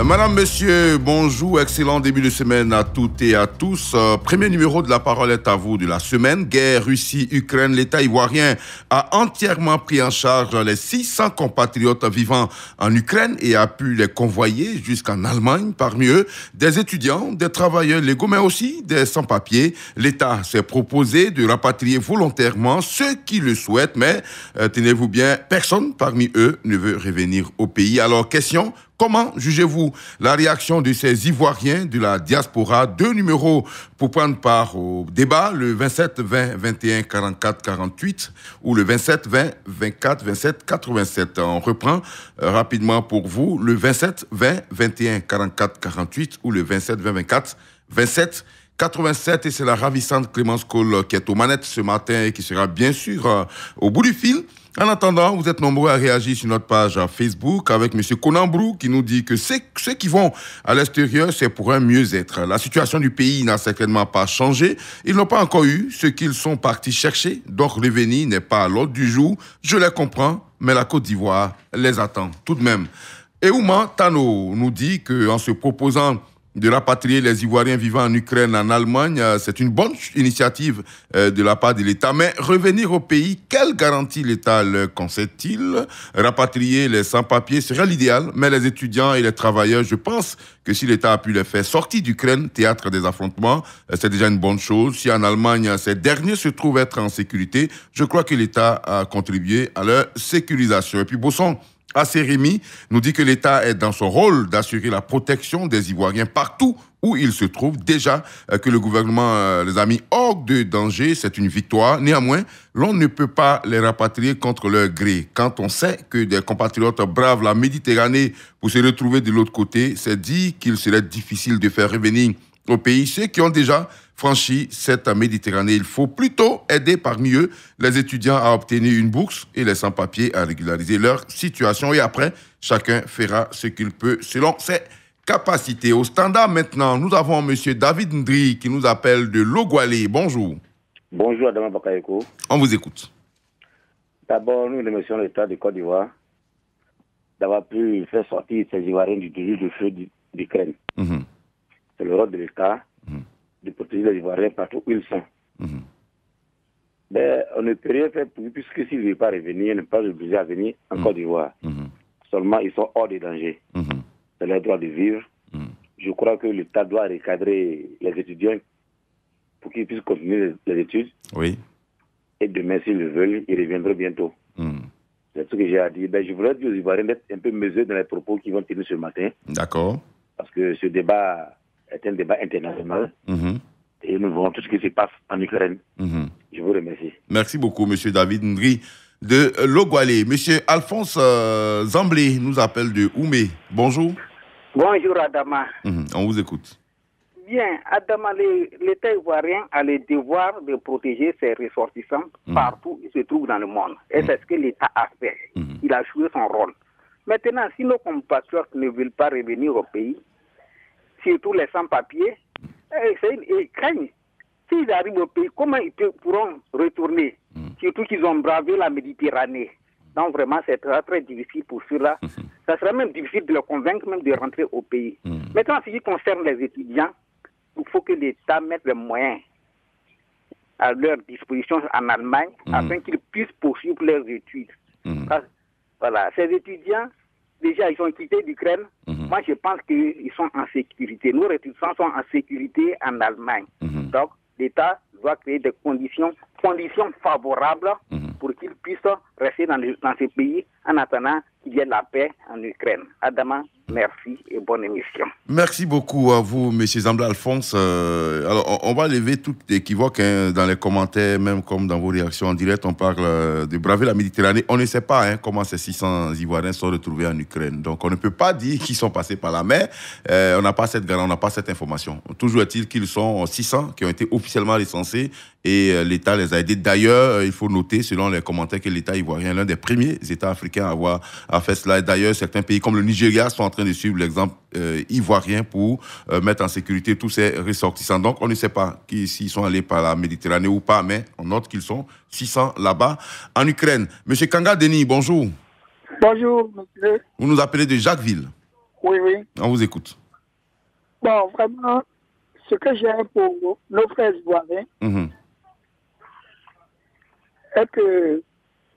Madame, monsieur, bonjour, excellent début de semaine à toutes et à tous. Premier numéro de La Parole est à vous de la semaine. Guerre, Russie, Ukraine, l'État ivoirien a entièrement pris en charge les 600 compatriotes vivant en Ukraine et a pu les convoyer jusqu'en Allemagne. Parmi eux, des étudiants, des travailleurs légaux, mais aussi des sans-papiers. L'État s'est proposé de rapatrier volontairement ceux qui le souhaitent, mais tenez-vous bien, personne parmi eux ne veut revenir au pays. Alors, question: comment jugez-vous la réaction de ces Ivoiriens de la diaspora? Deux numéros pour prendre part au débat, le 27 20 21 44 48 ou le 27 20 24 27 87. On reprend rapidement pour vous le 27 20 21 44 48 ou le 27 20 24 27 87. Et c'est la ravissante Clémence Cole qui est aux manettes ce matin et qui sera bien sûr au bout du fil. En attendant, vous êtes nombreux à réagir sur notre page Facebook avec M. Konambrou qui nous dit que ceux qui vont à l'extérieur, c'est pour un mieux-être. La situation du pays n'a certainement pas changé. Ils n'ont pas encore eu ce qu'ils sont partis chercher. Donc, revenir n'est pas à l'ordre du jour. Je les comprends, mais la Côte d'Ivoire les attend tout de même. Eouman Tano nous dit qu'en se proposant de rapatrier les Ivoiriens vivant en Ukraine, en Allemagne, c'est une bonne initiative de la part de l'État. Mais revenir au pays, quelle garantie l'État leur concède-t-il? Rapatrier les sans-papiers serait l'idéal, mais les étudiants et les travailleurs, je pense que si l'État a pu les faire sortir d'Ukraine, théâtre des affrontements, c'est déjà une bonne chose. Si en Allemagne, ces derniers se trouvent être en sécurité, je crois que l'État a contribué à leur sécurisation. Et puis Bosson Assérémy nous dit que l'État est dans son rôle d'assurer la protection des Ivoiriens partout où ils se trouvent. Déjà que le gouvernement les a mis hors de danger, c'est une victoire. Néanmoins, l'on ne peut pas les rapatrier contre leur gré. Quand on sait que des compatriotes bravent la Méditerranée pour se retrouver de l'autre côté, c'est dit qu'il serait difficile de faire revenir au pays ceux qui ont déjà franchi cette Méditerranée. Il faut plutôt aider parmi eux les étudiants à obtenir une bourse et les sans-papiers à régulariser leur situation. Et après, chacun fera ce qu'il peut selon ses capacités. Au standard maintenant, nous avons M. David Ndri qui nous appelle de Logwalé. Bonjour. Bonjour Adama Bakayoko. On vous écoute. D'abord, nous remercions l'État de Côte d'Ivoire d'avoir pu faire sortir ces Ivoiriens du début de feu d'Ukraine. C'est le rôle de l'État de protéger les Ivoiriens partout où ils sont. Mais on ne peut rien faire pour eux, puisque s'ils ne veulent pas revenir, ils ne sont pas obligés à venir en Côte d'Ivoire. Seulement, ils sont hors de danger. C'est leur droit de vivre. Je crois que l'État doit recadrer les étudiants pour qu'ils puissent continuer les études. Oui. Et demain, s'ils le veulent, ils reviendront bientôt. C'est ce que j'ai à dire. Ben, je voudrais dire aux Ivoiriens d'être un peu mesurés dans les propos qu'ils vont tenir ce matin. D'accord. Parce que ce débat est un débat international. Et nous voyons tout ce qui se passe en Ukraine. Je vous remercie. Merci beaucoup, M. David Ndri de Logwalé. M. Alphonse Zamblé nous appelle de Oumé. Bonjour. Bonjour, Adama. On vous écoute. Bien, Adama, l'État ivoirien a le devoir de protéger ses ressortissants partout où ils se trouvent dans le monde. Et c'est ce que l'État a fait. Il a joué son rôle. Maintenant, si nos compatriotes ne veulent pas revenir au pays, surtout les sans-papiers, ils craignent. S'ils arrivent au pays, comment ils pourront retourner? Surtout qu'ils ont bravé la Méditerranée. Donc vraiment, c'est très, très difficile pour ceux-là. Ça serait même difficile de les convaincre même de rentrer au pays. Maintenant, en ce qui concerne les étudiants, il faut que l'État mette les moyens à leur disposition en Allemagne afin qu'ils puissent poursuivre leurs études. Voilà, ces étudiants, déjà, ils ont quitté l'Ukraine. Moi, je pense qu'ils sont en sécurité. Nos étudiants sont en sécurité en Allemagne. Donc, l'État doit créer des conditions favorables pour qu'ils puissent rester dans ces pays en attendant qu'il y ait la paix en Ukraine. Adama, merci et bonne émission. Merci beaucoup à vous, M. Zamblé Alphonse. Alors, on va lever tout équivoque dans les commentaires, même comme dans vos réactions en direct. On parle de braver la Méditerranée. On ne sait pas comment ces 600 Ivoiriens sont retrouvés en Ukraine. Donc, on ne peut pas dire qu'ils sont passés par la mer. On n'a pas cette garantie, on n'a pas cette information. Toujours est-il qu'ils sont 600 qui ont été officiellement recensés et l'État les a aidés. D'ailleurs, il faut noter, selon les commentaires, que l'État ivoirien est l'un des premiers États africains à avoir fait cela. Et d'ailleurs, certains pays comme le Nigeria sont en train de suivre l'exemple ivoirien pour mettre en sécurité tous ces ressortissants. Donc, on ne sait pas s'ils sont allés par la Méditerranée ou pas, mais on note qu'ils sont 600 là-bas en Ukraine. Monsieur Kanga Denis, bonjour. Bonjour, monsieur. Vous nous appelez de Jacquesville. Oui, oui. On vous écoute. Bon, vraiment, ce que j'ai pour nos frères ivoiriens est que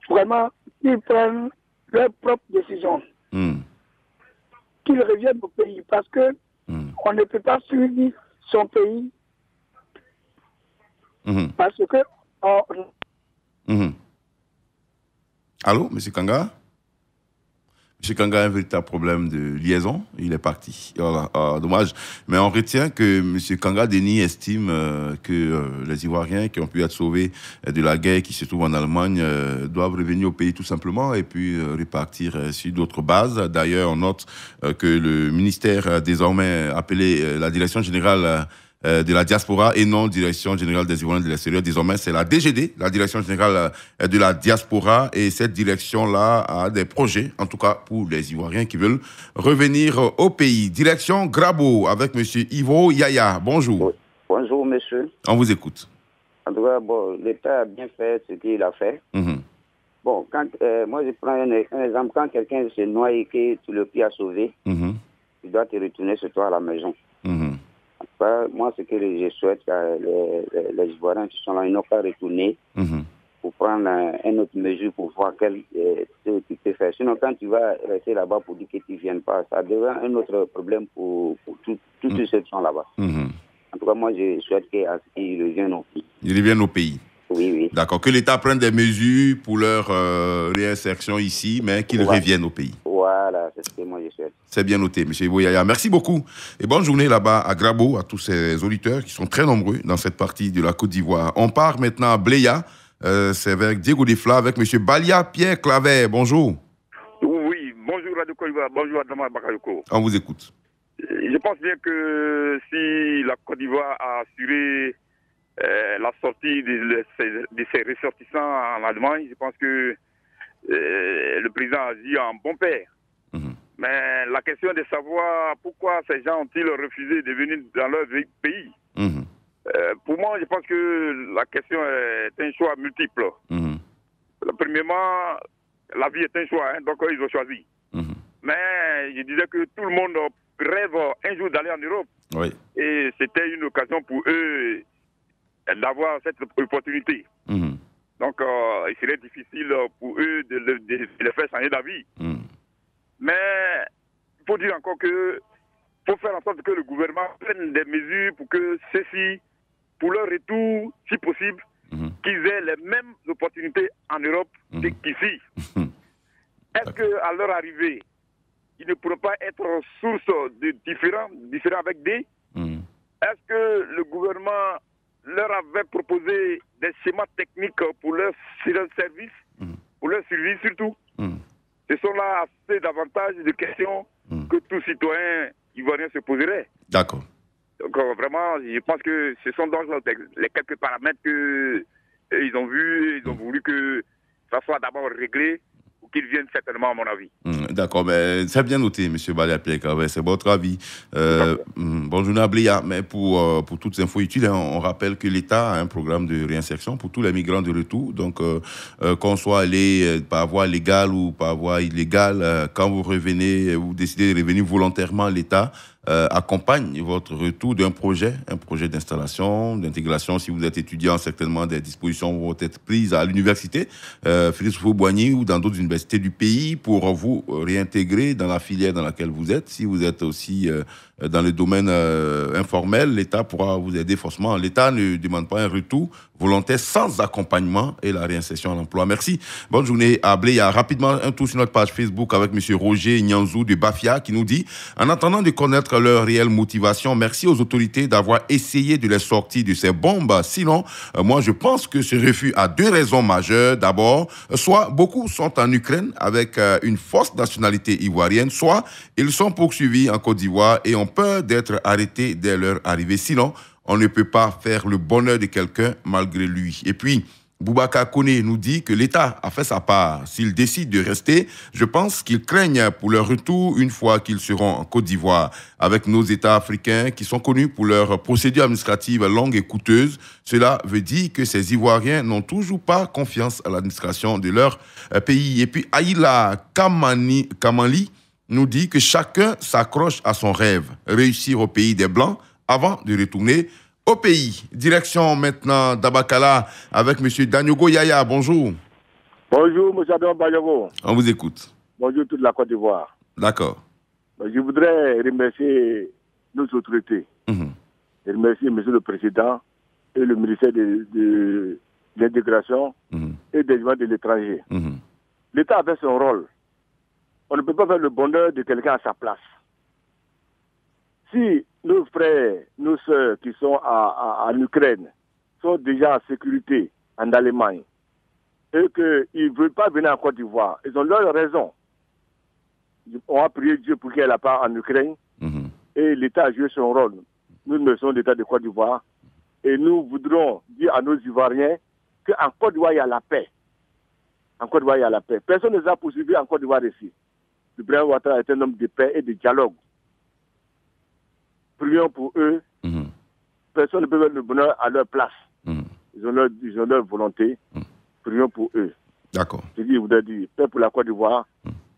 vraiment, ils prennent leurs propres décisions. Qu'ils reviennent au pays parce que on ne peut pas suivre son pays parce que... Allô, M. Kanga? M. Kanga a un véritable problème de liaison. Il est parti. Voilà, dommage. Mais on retient que M. Kanga Denis estime que les Ivoiriens qui ont pu être sauvés de la guerre qui se trouve en Allemagne doivent revenir au pays tout simplement et puis repartir sur d'autres bases. D'ailleurs, on note que le ministère désormais appelé la Direction générale de la diaspora et non Direction générale des Ivoiriens de l'extérieur. Désormais, c'est la DGD, la Direction générale de la diaspora, et cette direction-là a des projets, en tout cas pour les Ivoiriens qui veulent revenir au pays. Direction Grabo avec M. Ivo Yaya. Bonjour. Oui. Bonjour, monsieur. On vous écoute. En tout cas, bon, l'État a bien fait ce qu'il a fait. Bon, quand, moi, je prends un exemple. Quand quelqu'un se noie et que tu le pries à sauver, tu dois te retourner sur toi à la maison. Moi, ce que je souhaite, les Ivoiriens qui sont là, ils n'ont pas retourné pour prendre une autre mesure pour voir ce que tu peux faire. Sinon, quand tu vas rester là-bas pour dire que tu ne viennes pas, ça devient un autre problème pour tous ceux qui sont là-bas. En tout cas, moi, je souhaite qu'ils reviennent au pays. Ils reviennent au pays. Oui, oui. D'accord. Que l'État prenne des mesures pour leur réinsertion ici, mais qu'ils reviennent au pays. Voilà, c'est ce que moi je souhaite. C'est bien noté, M. Ivoyaya. Merci beaucoup. Et bonne journée là-bas à Grabo, à tous ces auditeurs qui sont très nombreux dans cette partie de la Côte d'Ivoire. On part maintenant à Bléa. C'est avec Diego Defla, avec M. Balia Pierre Claver. Bonjour. Oui, bonjour Radio Côte d'Ivoire, bonjour Adama Bakayoko. On vous écoute. Je pense bien que si la Côte d'Ivoire a assuré la sortie de ses ressortissants en Allemagne, je pense que le président a dit en bon père. Mais la question est de savoir pourquoi ces gens ont-ils refusé de venir dans leur pays. Pour moi, je pense que la question est un choix multiple. Premièrement, la vie est un choix, donc ils ont choisi. Mais je disais que tout le monde rêve un jour d'aller en Europe. Oui. Et c'était une occasion pour eux d'avoir cette opportunité. Donc, il serait difficile pour eux de les faire changer d'avis. Mais il faut dire encore que faut faire en sorte que le gouvernement prenne des mesures pour que ceux-ci, pour leur retour, si possible, qu'ils aient les mêmes opportunités en Europe qu'ici. Est-ce qu'à leur arrivée, ils ne pourront pas être source de différents avec des? Est-ce que le gouvernement leur avait proposé des schémas techniques pour leur service, pour leur survie surtout? Ce sont là assez davantage de questions que tout citoyen ivoirien se poserait. D'accord. Donc vraiment, je pense que ce sont donc les quelques paramètres qu'ils ont vus, ils ont voulu que ça soit d'abord réglé pour qu'ils viennent certainement à mon avis. D'accord, mais c'est bien noté, M. Balia Pierre Claver, c'est votre avis. Bonne journée à Bléa, mais pour toutes les infos utiles, on rappelle que l'État a un programme de réinsertion pour tous les migrants de retour. Donc, qu'on soit allé par voie légale ou par voie illégale, quand vous revenez, vous décidez de revenir volontairement, l'État accompagne votre retour d'un projet, un projet d'installation, d'intégration. Si vous êtes étudiant, certainement des dispositions vont être prises à l'université Félix Houphouët-Boigny ou dans d'autres universités du pays pour vous réintégrer dans la filière dans laquelle vous êtes. Si vous êtes aussi dans le domaine informel, l'État pourra vous aider forcément. L'État ne demande pas un retour volontaire sans accompagnement et la réinsertion à l'emploi. Merci. Bonne journée à Bléa. Rapidement, un tour sur notre page Facebook avec M. Roger Nyanzou de Bafia qui nous dit « En attendant de connaître leur réelle motivation, merci aux autorités d'avoir essayé de les sortir de ces bombes. Sinon, moi, je pense que ce refus a deux raisons majeures. D'abord, soit beaucoup sont en Ukraine avec une forte nationalité ivoirienne, soit ils sont poursuivis en Côte d'Ivoire et ont peur d'être arrêtés dès leur arrivée. Sinon, on ne peut pas faire le bonheur de quelqu'un malgré lui. » Et puis, Boubacar Koné nous dit que l'État a fait sa part. S'ils décident de rester, je pense qu'ils craignent pour leur retour une fois qu'ils seront en Côte d'Ivoire. Avec nos États africains qui sont connus pour leurs procédures administratives longues et coûteuses, cela veut dire que ces Ivoiriens n'ont toujours pas confiance à l'administration de leur pays. Et puis Aïla Kamali nous dit que chacun s'accroche à son rêve, réussir au pays des Blancs avant de retourner au pays. Direction maintenant d'Abakala avec M. Danyogo Yaya. Bonjour. Bonjour, M. Adam Bayogo. On vous écoute. Bonjour toute la Côte d'Ivoire. D'accord. Je voudrais remercier nos autorités. Et remercier M. le Président et le ministère de l'Intégration et des gens de l'étranger. L'État avait son rôle. On ne peut pas faire le bonheur de quelqu'un à sa place. Si nos frères, nos sœurs qui sont en Ukraine sont déjà en sécurité en Allemagne et qu'ils ne veulent pas venir en Côte d'Ivoire, ils ont leur raison. On a prié Dieu pour qu'elle n'a pas en Ukraine et l'État a joué son rôle. Nous sommes l'État de Côte d'Ivoire et nous voudrons dire à nos Ivoiriens qu'en Côte d'Ivoire, il y a la paix. En Côte d'Ivoire, il y a la paix. Personne ne nous a poursuivis en Côte d'Ivoire ici. Le président Ouattara est un homme de paix et de dialogue. Prions pour eux. Personne ne peut mettre le bonheur à leur place. Ils ont leur volonté. Prions pour eux. D'accord. Je voudrais dire paix pour la Côte d'Ivoire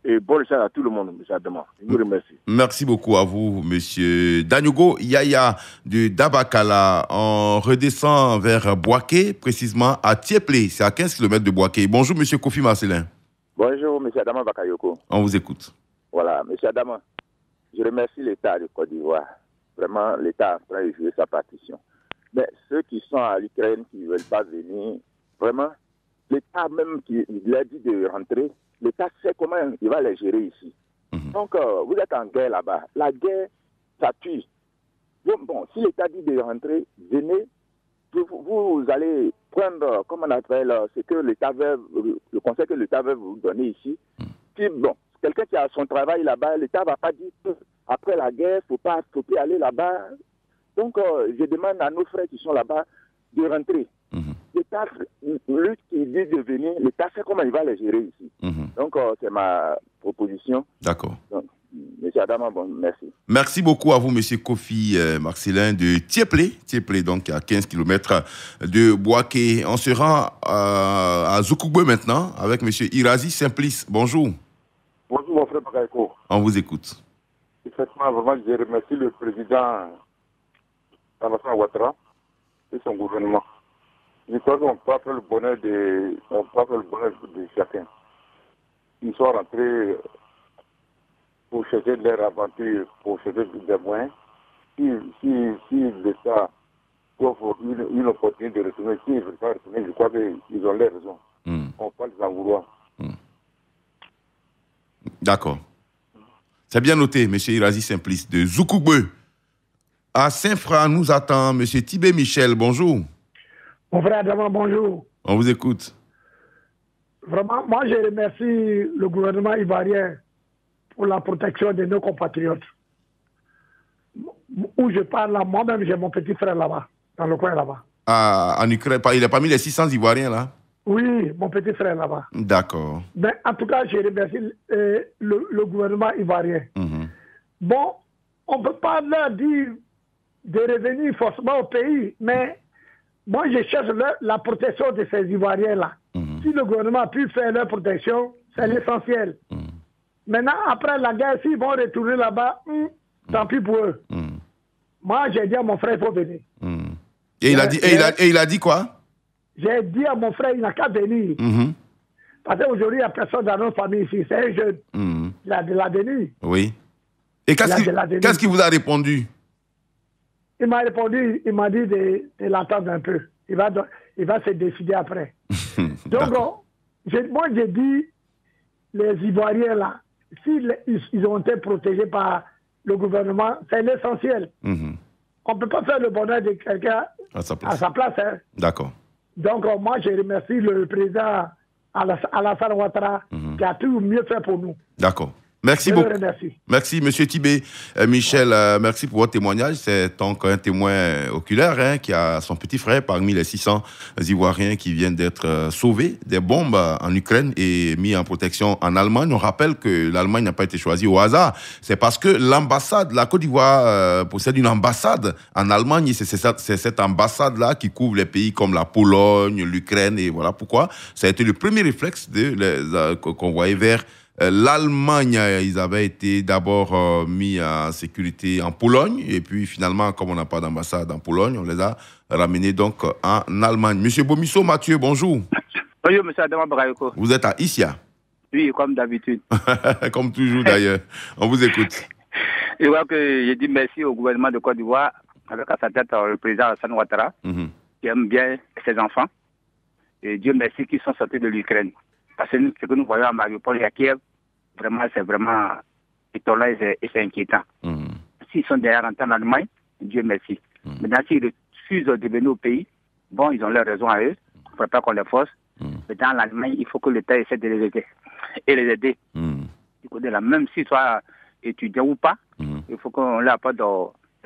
et bonne chance à tout le monde, M. Adama. Je vous remercie. Merci beaucoup à vous, M. Danyogo Yaya de Dabakala. On redescend vers Boaké, précisément à Tieplé. C'est à 15 km de Boaké. Bonjour, M. Kofi Marcelin. Bonjour, M. Adama Bakayoko. On vous écoute. Voilà, M. Adama, je remercie l'État de Côte d'Ivoire. Vraiment, l'État est en train de jouer sa partition. Mais ceux qui sont à l'Ukraine, qui ne veulent pas venir, vraiment, l'État même qui leur dit de rentrer, l'État sait comment il va les gérer ici. Donc, vous êtes en guerre là-bas. La guerre, ça tue. Donc, bon, si l'État dit de rentrer, venez, vous allez prendre, comment on appelle, ce que l'État veut, le conseil que l'État veut vous donner ici. Puis, bon, quelqu'un qui a son travail là-bas, l'État ne va pas dire qu'après la guerre, il ne faut plus aller là-bas. Donc, je demande à nos frères qui sont là-bas de rentrer. L'État, lui qui dit de venir, l'État sait comment il va les gérer ici. Donc, c'est ma proposition. D'accord. Monsieur Adama, bon, merci. Merci beaucoup à vous, Monsieur Kofi Marcelin de Tieplé. Tieplé, donc à 15 km de Boaké. On se rend à Zoukougbe maintenant avec Monsieur Irazi Simplice. Bonjour. Bonjour, mon frère Bakayoko. On vous écoute. Effectivement, vraiment, je remercie le président Alassane Ouattara et son gouvernement. Je crois qu'on peut faire le bonheur de chacun. Ils sont rentrés pour chercher leur aventure, pour chercher des moyens. Si l'État offre une opportunité de retourner, s'ils ne veulent pas retourner, je crois qu'ils ont leur raison. On parle des Angoulois. D'accord. C'est bien noté, M. Irazi Simplice de Zoukougbe. À Saint-Fra, nous attend M. Tibé Michel. Bonjour. Mon frère Adama, bonjour. On vous écoute. Vraiment, moi, je remercie le gouvernement ivoirien pour la protection de nos compatriotes. Où je parle là, moi-même, j'ai mon petit frère là-bas, dans le coin là-bas. Ah, en Ukraine, il est parmi les 600 Ivoiriens là? Oui, mon petit frère là-bas. D'accord. Mais en tout cas, je remercie le gouvernement ivoirien. Bon, on ne peut pas leur dire de revenir forcément au pays, mais moi, je cherche la protection de ces Ivoiriens-là. Si le gouvernement a pu faire leur protection, c'est l'essentiel. Maintenant, après la guerre, s'ils vont retourner là-bas, tant pis pour eux. Moi, j'ai dit à mon frère, il faut venir. Et il a dit quoi? J'ai dit à mon frère, il n'a qu'à venir. Parce qu'aujourd'hui, il n'y a personne dans notre famille ici. C'est un jeune. Il a de l'avenir. Oui. Et qu'est-ce qu'il vous a répondu? Il m'a répondu, il m'a dit de l'attendre un peu. Il va se décider après. Donc, moi, j'ai dit, les Ivoiriens là, s'ils ont été protégés par le gouvernement, c'est l'essentiel. On ne peut pas faire le bonheur de quelqu'un à sa place. Hein. D'accord. Donc, moi, je remercie le président Alassane Ouattara qui a tout mieux fait pour nous. D'accord. Merci beaucoup. Merci, M. Tibé. Michel, merci pour votre témoignage. C'est donc un témoin oculaire qui a son petit frère parmi les 600 Ivoiriens qui viennent d'être sauvés des bombes en Ukraine et mis en protection en Allemagne. On rappelle que l'Allemagne n'a pas été choisie au hasard. C'est parce que la Côte d'Ivoire possède une ambassade en Allemagne. Et c'est cette ambassade-là qui couvre les pays comme la Pologne, l'Ukraine. Et voilà pourquoi ça a été le premier réflexe qu'on voyait vers l'Allemagne, ils avaient été d'abord mis en sécurité en Pologne, et puis finalement, comme on n'a pas d'ambassade en Pologne, on les a ramenés donc en Allemagne. Monsieur Bomisso Mathieu, bonjour. Bonjour, monsieur Adama Bakayoko. Vous êtes à Issia. Oui, comme d'habitude. Comme toujours d'ailleurs. On vous écoute. Je vois que j'ai dit merci au gouvernement de Côte d'Ivoire, avec à sa tête le président Alassane Ouattara, qui aime bien ses enfants. Et Dieu merci qu'ils sont sortis de l'Ukraine. Parce que ce que nous voyons à Mariupol et à Kiev, vraiment, c'est vraiment étonnant et c'est inquiétant. S'ils sont déjà rentrés en Allemagne, Dieu merci. Maintenant, s'ils refusent de venir au pays, bon, ils ont leur raison à eux. Il ne faudrait pas qu'on les force. Mais dans l'Allemagne, il faut que l'État essaie de les aider. Et les aider. Même s'ils soient étudiants ou pas, il faut qu'on leur apporte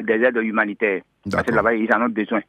des aides humanitaires. Parce que là-bas, ils en ont besoin.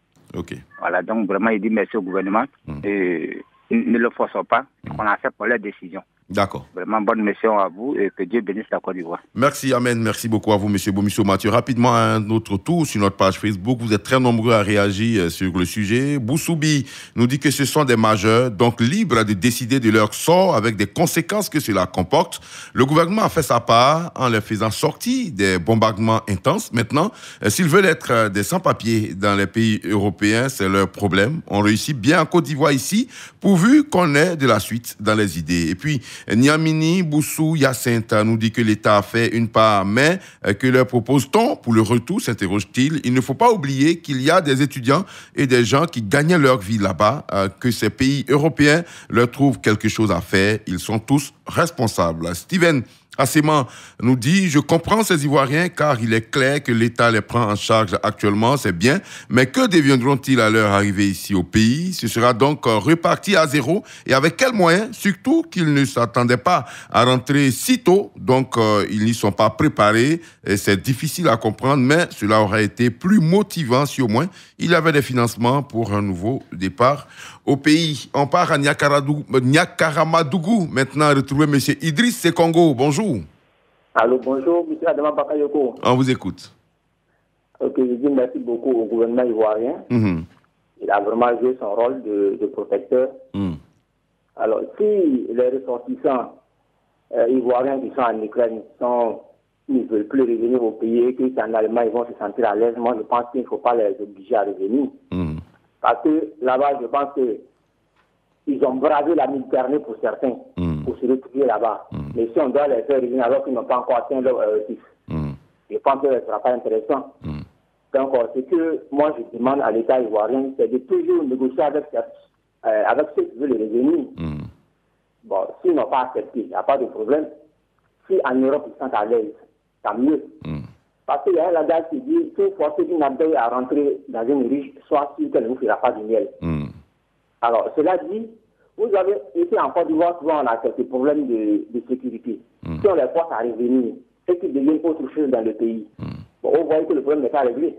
Voilà, donc vraiment, il dit merci au gouvernement. Et ne le forçons pas. On a fait pour leur décision. D'accord. Vraiment, bonne mission à vous et que Dieu bénisse la Côte d'Ivoire. Merci, amen. Merci beaucoup à vous, monsieur Bomisso Mathieu. Rapidement, un autre tour sur notre page Facebook. Vous êtes très nombreux à réagir sur le sujet. Boussoubi nous dit que ce sont des majeurs, donc libres de décider de leur sort avec des conséquences que cela comporte. Le gouvernement a fait sa part en les faisant sortir des bombardements intenses. Maintenant, s'ils veulent être des sans-papiers dans les pays européens, c'est leur problème. On réussit bien en Côte d'Ivoire ici, pourvu qu'on ait de la suite dans les idées. Et puis, Niamini Boussou Yacinthe nous dit que l'État a fait une part, mais que leur propose-t-on pour le retour, s'interroge-t-il. Il ne faut pas oublier qu'il y a des étudiants et des gens qui gagnent leur vie là-bas, que ces pays européens leur trouvent quelque chose à faire. Ils sont tous responsables. Steven Asséman nous dit « Je comprends ces Ivoiriens car il est clair que l'État les prend en charge actuellement, c'est bien, mais que deviendront-ils à leur arrivée ici au pays? Ce sera donc reparti à zéro et avec quels moyens? Surtout qu'ils ne s'attendaient pas à rentrer si tôt, donc ils n'y sont pas préparés. Et c'est difficile à comprendre, mais cela aurait été plus motivant si au moins il y avait des financements pour un nouveau départ au pays. » On part à Niakaramadougou. Maintenant, retrouver M. Idriss Sekongo. Bonjour. Allô, bonjour, M. Adama Bakayoko. On vous écoute. Ok, je dis merci beaucoup au gouvernement ivoirien. Il a vraiment joué son rôle de protecteur. Alors, si les ressortissants ivoiriens qui sont en Ukraine ne veulent plus revenir au pays et qu'ils sont en Allemagne, ils vont se sentir à l'aise, moi je pense qu'il ne faut pas les obliger à revenir. Parce que là-bas, je pense qu'ils ont bravé la Méditerranée pour certains, pour se retrouver là-bas. Mais si on doit les faire revenir alors qu'ils n'ont pas encore atteint leur objectif, je pense que ce ne sera pas intéressant. Donc, ce que moi je demande à l'État ivoirien, c'est de toujours négocier avec ceux qui veulent revenir. Bon, s'ils n'ont pas accepté, il n'y a pas de problème. Si en Europe ils sont à l'aise, tant mieux. Parce qu'il y a un langage qui dit qu'il faut forcer une abeille à rentrer dans une riche, soit si qu'elle ne vous fera pas du miel. Alors, cela dit, vous avez ici en Côte d'Ivoire, souvent on a quelques problèmes de sécurité. Si on les force à revenir, et qu'ils deviennent autre chose dans le pays, bon, on voit que le problème n'est pas réglé.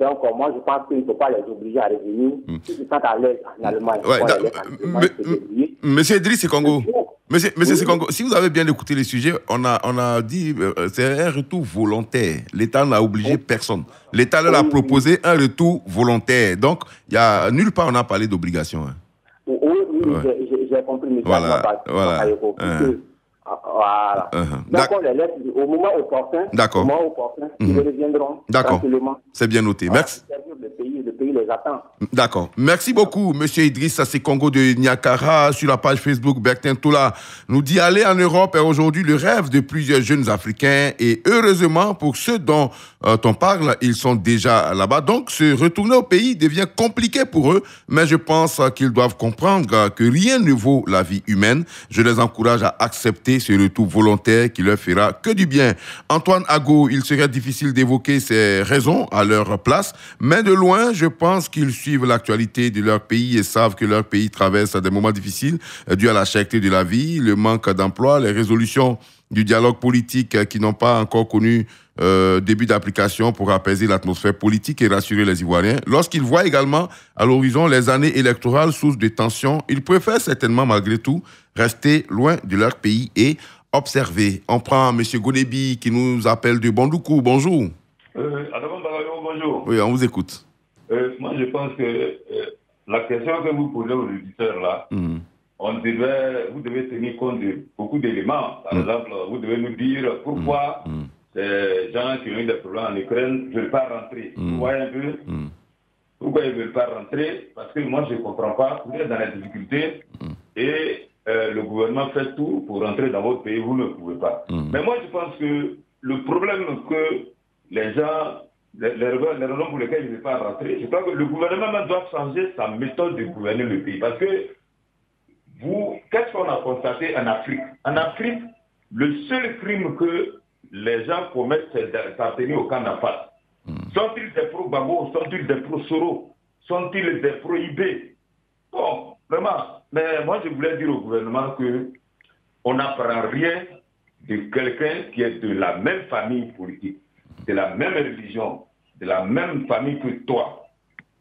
Donc, moi, je pense qu'il ne faut pas les obliger à revenir. S'ils se sentent à l'aise en Allemagne, Monsieur Idriss Sekongo, Monsieur Sekongo, si vous avez bien écouté le sujet, on a dit c'est un retour volontaire. L'État n'a obligé personne. L'État leur a proposé un retour volontaire. Donc, il y a nulle part on a parlé d'obligation. Oui, j'ai compris. Voilà. Donc, on les laisse au moment opportun. D'accord. Ils reviendront tranquillement. C'est bien noté. Merci. Le pays les attend. D'accord. Merci beaucoup, Monsieur Idriss Sekongo de Niakara. Sur la page Facebook, Bertin Toula nous dit aller en Europe est aujourd'hui le rêve de plusieurs jeunes Africains. Et heureusement, pour ceux dont on parle, ils sont déjà là-bas. Donc, se retourner au pays devient compliqué pour eux. Mais je pense qu'ils doivent comprendre que rien ne vaut la vie humaine. Je les encourage à accepter ce retour volontaire qui leur fera que du bien. Antoine Ago, il serait difficile d'évoquer ces raisons à leur place. Mais de loin, je pense qu'ils suivent l'actualité de leur pays et savent que leur pays traverse des moments difficiles dus à la cherté de la vie, le manque d'emploi, les résolutions du dialogue politique qui n'ont pas encore connu début d'application pour apaiser l'atmosphère politique et rassurer les Ivoiriens. Lorsqu'ils voient également à l'horizon les années électorales sources de tensions, ils préfèrent certainement malgré tout rester loin de leur pays et observer. On prend M. Gonebi qui nous appelle de Bondoukou. Bonjour. Bonjour. Oui, on vous écoute. Moi, je pense que la question que vous posez aux auditeurs là, vous devez tenir compte de beaucoup d'éléments. Par exemple, vous devez nous dire pourquoi ces gens qui ont eu des problèmes en Ukraine ne veulent pas rentrer. Vous voyez un peu pourquoi ils ne veulent pas rentrer? Parce que moi, je ne comprends pas. Vous êtes dans la difficulté et le gouvernement fait tout pour rentrer dans votre pays. Vous ne pouvez pas. Mais moi, je pense que le problème que les gens, les raisons pour lesquelles ils ne veulent pas rentrer, je crois que le gouvernement doit changer sa méthode de gouverner le pays. Parce que qu'est-ce qu'on a constaté en Afrique? En Afrique, le seul crime que les gens commettent, c'est d'appartenir au camp d'en face. Sont-ils des pro-Gbagbo? Sont-ils des pro-Soro? Sont-ils des pro-IB? Bon, vraiment. Mais moi, je voulais dire au gouvernement qu'on n'apprend rien de quelqu'un qui est de la même famille politique, de la même religion, de la même famille que toi.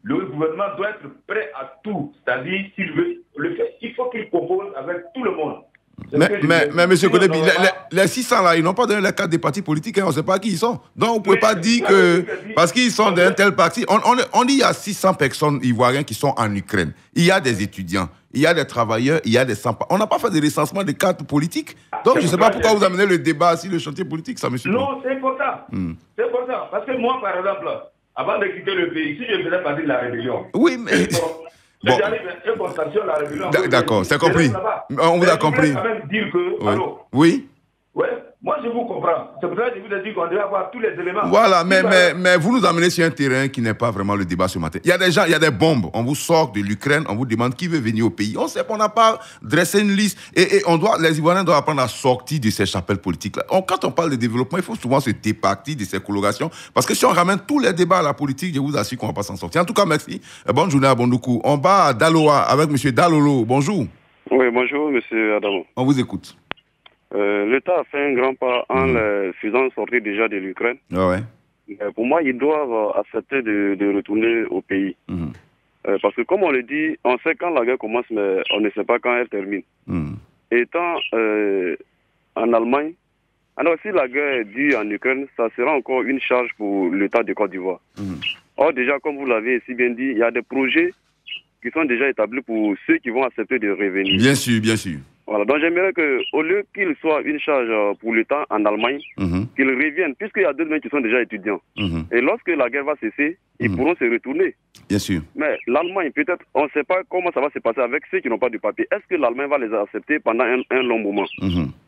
Le gouvernement doit être prêt à tout. C'est-à-dire, s'il veut le faire, il faut qu'il compose avec tout le monde. Mais M. Kodebi, les 600 là, ils n'ont pas donné la carte des partis politiques, hein, on ne sait pas qui ils sont. Donc vous ne pouvez pas dire que parce qu'ils sont d'un tel parti. On dit qu'il y a 600 personnes ivoiriennes qui sont en Ukraine. Il y a des étudiants, il y a des travailleurs, il y a des sans. On n'a pas fait de recensement de cartes politiques. Donc je ne sais pas pourquoi vous amenez le débat sur le chantier politique, ça me suffit. Non, c'est important. C'est important. Parce que moi, par exemple, avant de quitter le pays, si je faisais partie de la rébellion. Oui, mais. Bon. La rébellion. D'accord, c'est compris. On vous a compris. Quand même dire que, oui. Allô, oui. Ouais, moi je vous comprends. C'est pour ça que je vous ai dit qu'on devait avoir tous les éléments. Voilà, mais vous nous amenez sur un terrain qui n'est pas vraiment le débat ce matin. Il y a des gens, il y a des bombes. On vous sort de l'Ukraine, on vous demande qui veut venir au pays. On sait qu'on n'a pas dressé une liste. Et les Ivoiriens doivent apprendre à sortir de ces chapelles politiques-là. Quand on parle de développement, il faut souvent se départir de ces colorations. Parce que si on ramène tous les débats à la politique, je vous assure qu'on ne va pas s'en sortir. En tout cas, merci. Bonne journée à Bondoukou. On va à Daloa avec M. Dalolo. Bonjour. Oui, bonjour, M. Adamo. On vous écoute. L'État a fait un grand pas en les faisant sortir déjà de l'Ukraine. Ah ouais. Pour moi, ils doivent accepter de retourner au pays. Parce que comme on le dit, on sait quand la guerre commence, mais on ne sait pas quand elle termine. Étant en Allemagne, alors si la guerre est due en Ukraine, ça sera encore une charge pour l'État de Côte d'Ivoire. Or déjà, comme vous l'avez si bien dit, il y a des projets qui sont déjà établis pour ceux qui vont accepter de revenir. Bien sûr, bien sûr. Voilà, donc j'aimerais qu'au lieu qu'il soit une charge pour l'État en Allemagne, qu'ils reviennent, puisqu'il y a d'autres qui sont déjà étudiants. Et lorsque la guerre va cesser, ils pourront se retourner. Bien sûr. Mais l'Allemagne, peut-être, on ne sait pas comment ça va se passer avec ceux qui n'ont pas de papier. Est-ce que l'Allemagne va les accepter pendant un long moment?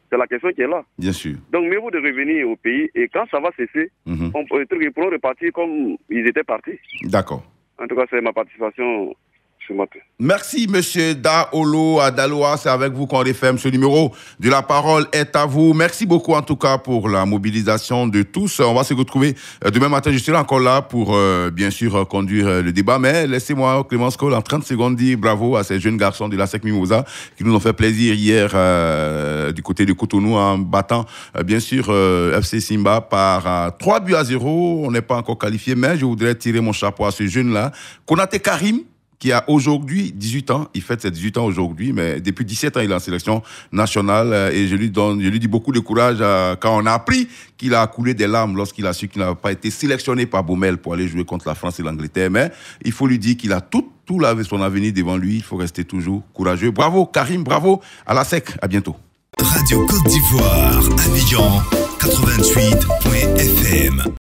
C'est la question qui est là. Bien sûr. Donc, mieux vaut de revenir au pays, et quand ça va cesser, ils pourront repartir comme ils étaient partis. D'accord. En tout cas, c'est ma participation ce matin. Merci, M. Daolo à Daloa. C'est avec vous qu'on referme ce numéro de La Parole est à vous. Merci beaucoup, en tout cas, pour la mobilisation de tous. On va se retrouver demain matin. Je serai encore là pour, bien sûr, conduire le débat. Mais laissez-moi, Clémence Cole, en 30 secondes, dire bravo à ces jeunes garçons de la SEC Mimosa qui nous ont fait plaisir hier du côté de Cotonou en battant, bien sûr, FC Simba par 3-0. On n'est pas encore qualifié, mais je voudrais tirer mon chapeau à ce jeune-là. Konaté Karim, qui a aujourd'hui 18 ans, il fête ses 18 ans aujourd'hui, mais depuis 17 ans, il est en sélection nationale et je lui dis beaucoup de courage quand on a appris qu'il a coulé des larmes lorsqu'il a su qu'il n'a pas été sélectionné par Baumel pour aller jouer contre la France et l'Angleterre. Mais il faut lui dire qu'il a tout son avenir devant lui, il faut rester toujours courageux. Bravo Karim, bravo à la SEC, à bientôt. Radio Côte d'Ivoire, Abidjan, 88.fm.